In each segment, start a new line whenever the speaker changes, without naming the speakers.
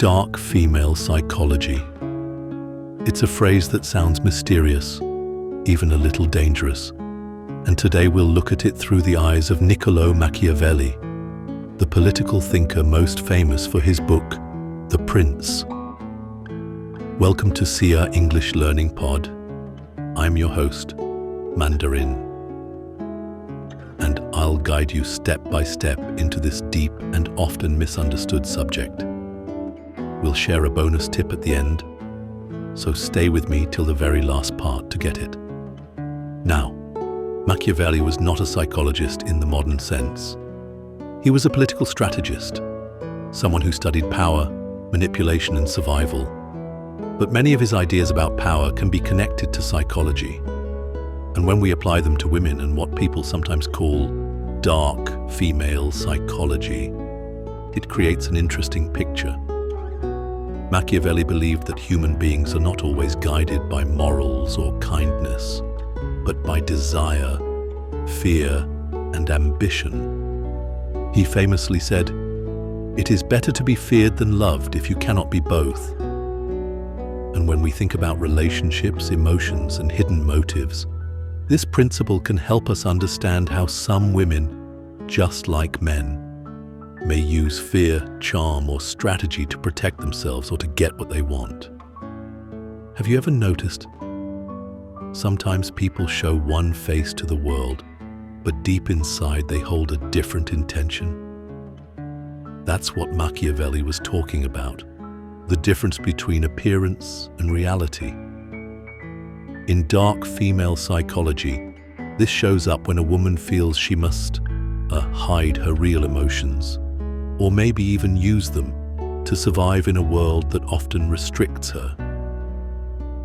Dark female psychology. It's a phrase that sounds mysterious, even a little dangerous. And today we'll look at it through the eyes of Niccolò Machiavelli, the political thinker most famous for his book, The Prince. Welcome to SIA English Learning Pod. I'm your host, Mandarin. And I'll guide you step by step into this deep and often misunderstood subject. We'll share a bonus tip at the end, so stay with me till the very last part to get it. Now, Machiavelli was not a psychologist in the modern sense. He was a political strategist, someone who studied power, manipulation, and survival. But many of his ideas about power can be connected to psychology. And when we apply them to women and what people sometimes call dark female psychology, it creates an interesting picture. Machiavelli believed that human beings are not always guided by morals or kindness, but by desire, fear, and ambition. He famously said, "It is better to be feared than loved if you cannot be both." And when we think about relationships, emotions, and hidden motives, this principle can help us understand how some women, just like men, may use fear, charm, or strategy to protect themselves or to get what they want. Have you ever noticed? Sometimes people show one face to the world, but deep inside they hold a different intention. That's what Machiavelli was talking about, the difference between appearance and reality. In dark female psychology, this shows up when a woman feels she must hide her real emotions, or maybe even use them to survive in a world that often restricts her.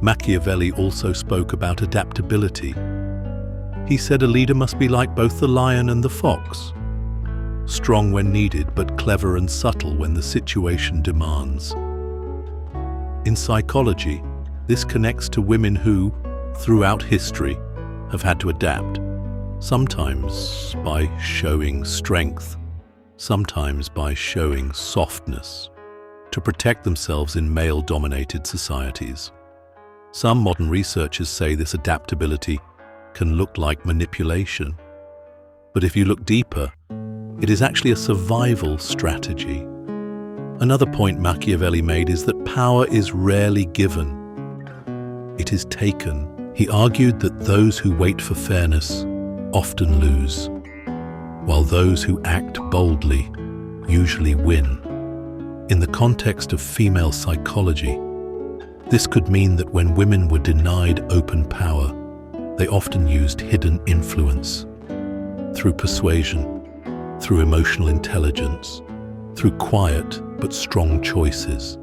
Machiavelli also spoke about adaptability. He said a leader must be like both the lion and the fox, strong when needed, but clever and subtle when the situation demands. In psychology, this connects to women who, throughout history, have had to adapt, sometimes by showing strength, sometimes by showing softness, to protect themselves in male-dominated societies. Some modern researchers say this adaptability can look like manipulation, but if you look deeper, it is actually a survival strategy. Another point Machiavelli made is that power is rarely given. It is taken. He argued that those who wait for fairness often lose, while those who act boldly usually win. In the context of female psychology, this could mean that when women were denied open power, they often used hidden influence through persuasion, through emotional intelligence, through quiet but strong choices.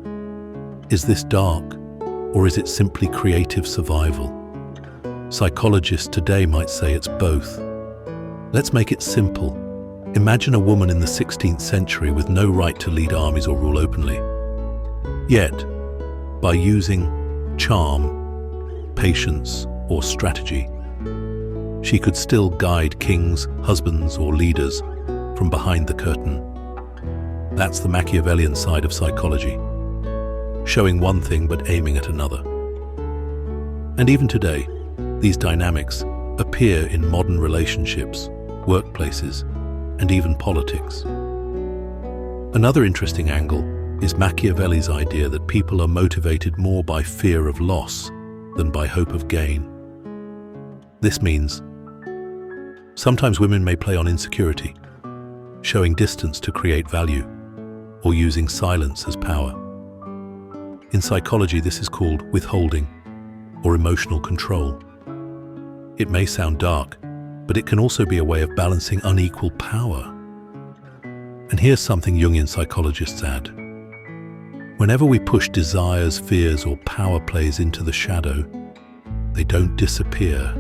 Is this dark, or is it simply creative survival? Psychologists today might say it's both. Let's make it simple. Imagine a woman in the 16th century with no right to lead armies or rule openly. Yet, by using charm, patience, or strategy, she could still guide kings, husbands, or leaders from behind the curtain. That's the Machiavellian side of psychology, showing one thing but aiming at another. And even today, these dynamics appear in modern relationships, workplaces, and even politics. Another interesting angle is Machiavelli's idea that people are motivated more by fear of loss than by hope of gain. This means sometimes women may play on insecurity, showing distance to create value, or using silence as power. In psychology, this is called withholding or emotional control. It may sound dark, but it can also be a way of balancing unequal power. And here's something Jungian psychologists add. Whenever we push desires, fears, or power plays into the shadow, they don't disappear.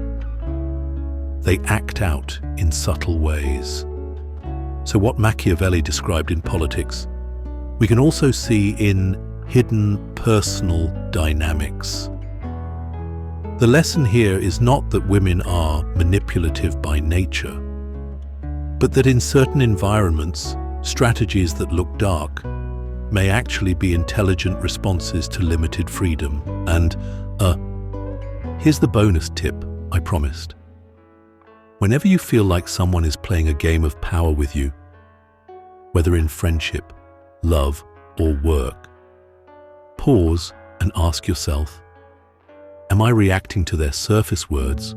They act out in subtle ways. So what Machiavelli described in politics, we can also see in hidden personal dynamics. The lesson here is not that women are manipulative by nature, but that in certain environments, strategies that look dark may actually be intelligent responses to limited freedom. And, here's the bonus tip I promised. Whenever you feel like someone is playing a game of power with you, whether in friendship, love, or work, pause and ask yourself, am I reacting to their surface words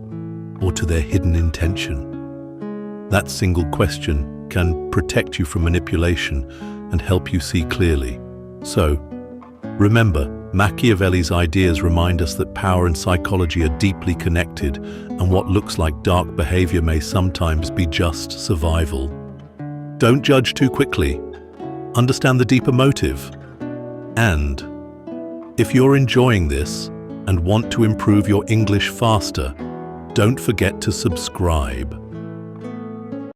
or to their hidden intention? That single question can protect you from manipulation and help you see clearly. So, remember, Machiavelli's ideas remind us that power and psychology are deeply connected, and what looks like dark behavior may sometimes be just survival. Don't judge too quickly. Understand the deeper motive. And if you're enjoying this and want to improve your English faster, don't forget to subscribe.